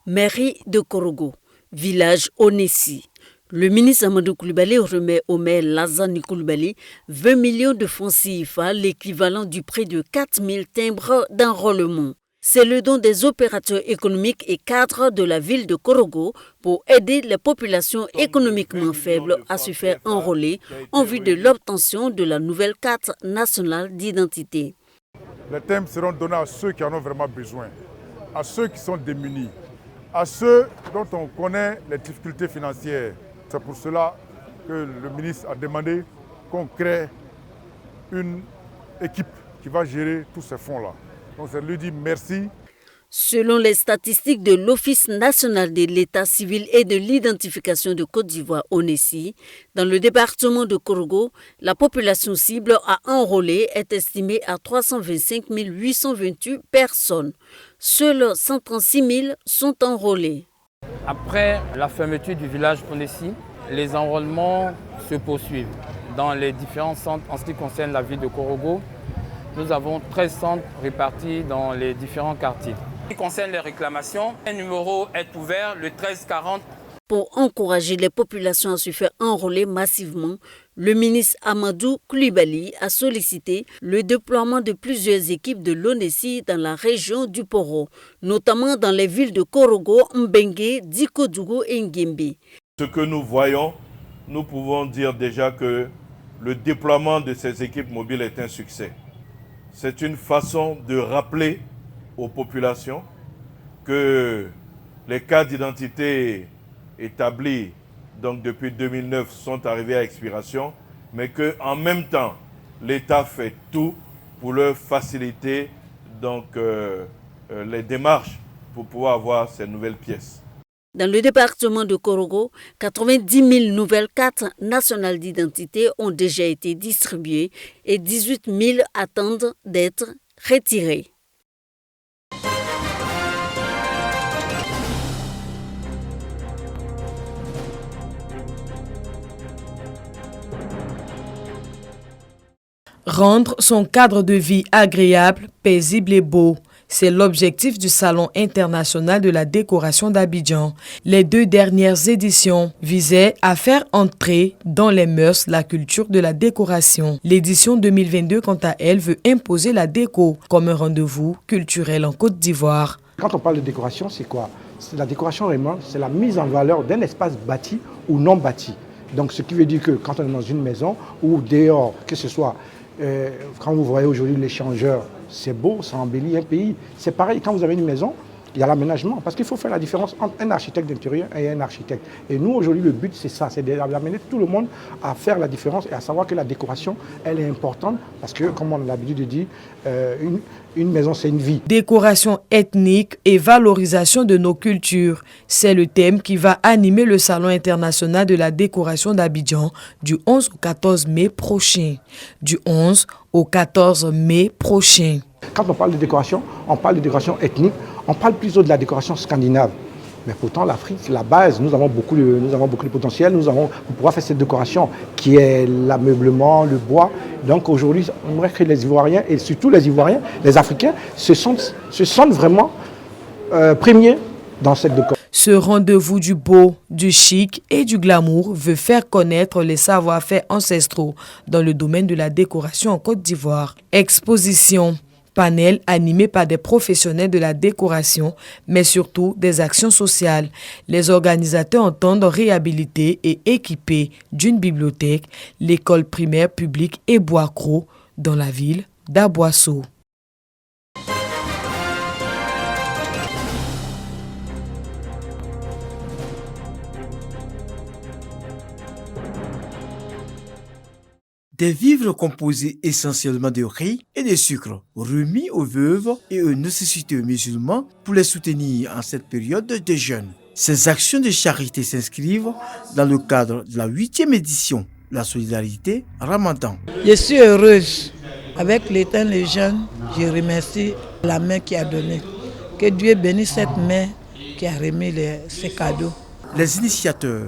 Mairie de Korogo, village Onessi. Le ministre Amadou Coulibaly remet au maire Lazani Coulibaly 20 millions de francs CFA, l'équivalent du prix de 4000 timbres d'enrôlement. C'est le don des opérateurs économiques et cadres de la ville de Korogo pour aider les populations économiquement faibles à se faire enrôler en vue de l'obtention de la nouvelle carte nationale d'identité. Les timbres seront donnés à ceux qui en ont vraiment besoin, à ceux qui sont démunis, à ceux dont on connaît les difficultés financières. C'est pour cela que le ministre a demandé qu'on crée une équipe qui va gérer tous ces fonds-là. Donc je lui dis merci. Selon les statistiques de l'Office national de l'état civil et de l'identification de Côte d'Ivoire, Onessi, dans le département de Korogo, la population cible à enrôler est estimée à 325 828 personnes. Seuls 136 000 sont enrôlés. Après la fermeture du village Onessi, les enrôlements se poursuivent dans les différents centres. En ce qui concerne la ville de Korogo, nous avons 13 centres répartis dans les différents quartiers. En ce qui concerne les réclamations, un numéro est ouvert, le 1340. Pour encourager les populations à se faire enrôler massivement, le ministre Amadou Coulibaly a sollicité le déploiement de plusieurs équipes de l'Onessi dans la région du Poro, notamment dans les villes de Korogo, Mbengue, Dikodougou et Nguembe. Ce que nous voyons, nous pouvons dire déjà que le déploiement de ces équipes mobiles est un succès. C'est une façon de rappeler aux populations que les cas d'identité établis donc depuis 2009 sont arrivés à expiration, mais qu'en même temps, l'État fait tout pour leur faciliter donc, les démarches pour pouvoir avoir ces nouvelles pièces. Dans le département de Korogo, 90 000 nouvelles cartes nationales d'identité ont déjà été distribuées et 18 000 attendent d'être retirées. Rendre son cadre de vie agréable, paisible et beau. C'est l'objectif du Salon international de la décoration d'Abidjan. Les 2 dernières éditions visaient à faire entrer dans les mœurs la culture de la décoration. L'édition 2022, quant à elle, veut imposer la déco comme un rendez-vous culturel en Côte d'Ivoire. Quand on parle de décoration, c'est quoi? La décoration, vraiment, c'est la mise en valeur d'un espace bâti ou non bâti. Donc, ce qui veut dire que quand on est dans une maison ou dehors, que ce soit, quand vous voyez aujourd'hui l'échangeur, c'est beau, ça embellit un pays. C'est pareil, quand vous avez une maison, il y a l'aménagement. Parce qu'il faut faire la différence entre un architecte d'intérieur et un architecte. Et nous, aujourd'hui, le but, c'est ça, c'est d'amener tout le monde à faire la différence et à savoir que la décoration, elle est importante. Parce que, comme on a l'habitude de dire, une maison, c'est une vie. Décoration ethnique et valorisation de nos cultures. C'est le thème qui va animer le Salon international de la décoration d'Abidjan du 11 au 14 mai prochain. Du 11 au 14 mai prochain. Quand on parle de décoration ethnique, on parle plutôt de la décoration scandinave. Mais pourtant, l'Afrique, la base, nous avons beaucoup de potentiel. Pour pouvoir faire cette décoration qui est l'ameublement, le bois. Donc aujourd'hui, on aimerait que les Ivoiriens, et surtout les Ivoiriens, les Africains, se sentent vraiment premiers dans cette décoration. Ce rendez-vous du beau, du chic et du glamour veut faire connaître les savoir-faire ancestraux dans le domaine de la décoration en Côte d'Ivoire. Exposition, panel animé par des professionnels de la décoration, mais surtout des actions sociales. Les organisateurs entendent réhabiliter et équiper d'une bibliothèque l'école primaire publique Eboakro dans la ville d'Aboisseau. Des vivres composés essentiellement de riz et de sucre, remis aux veuves et aux nécessiteux musulmans pour les soutenir en cette période de jeûne. Ces actions de charité s'inscrivent dans le cadre de la 8e édition de la solidarité Ramadan. Je suis heureuse. Avec l'État, les jeunes, je remercie la main qui a donné. Que Dieu bénisse cette main qui a remis ces cadeaux. Les initiateurs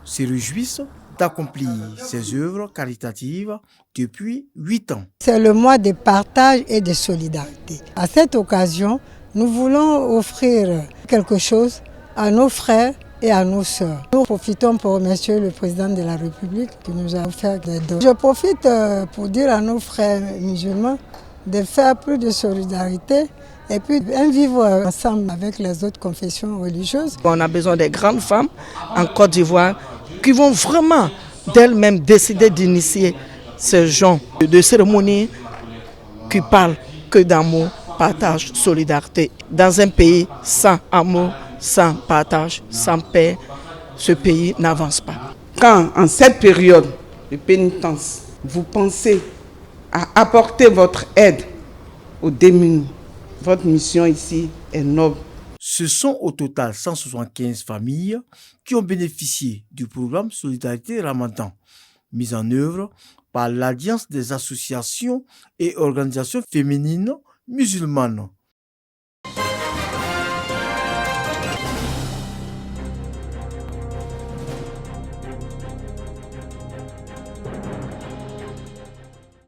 se réjouissent d'accomplir ces œuvres caritatives depuis 8 ans. C'est le mois de partage et de solidarité. À cette occasion, nous voulons offrir quelque chose à nos frères et à nos sœurs. Nous profitons pour remercier le président de la République qui nous a offert des dons. Je profite pour dire à nos frères musulmans de faire plus de solidarité et puis vivre ensemble avec les autres confessions religieuses. On a besoin des grandes femmes en Côte d'Ivoire qui vont vraiment d'elles-mêmes décider d'initier ce genre de cérémonie qui parle que d'amour, partage, solidarité. Dans un pays sans amour, sans partage, sans paix, ce pays n'avance pas. Quand, en cette période de pénitence, vous pensez à apporter votre aide aux démunis, votre mission ici est noble. Ce sont au total 175 familles qui ont bénéficié du programme Solidarité Ramadan, mis en œuvre par l'Alliance des associations et organisations féminines musulmanes.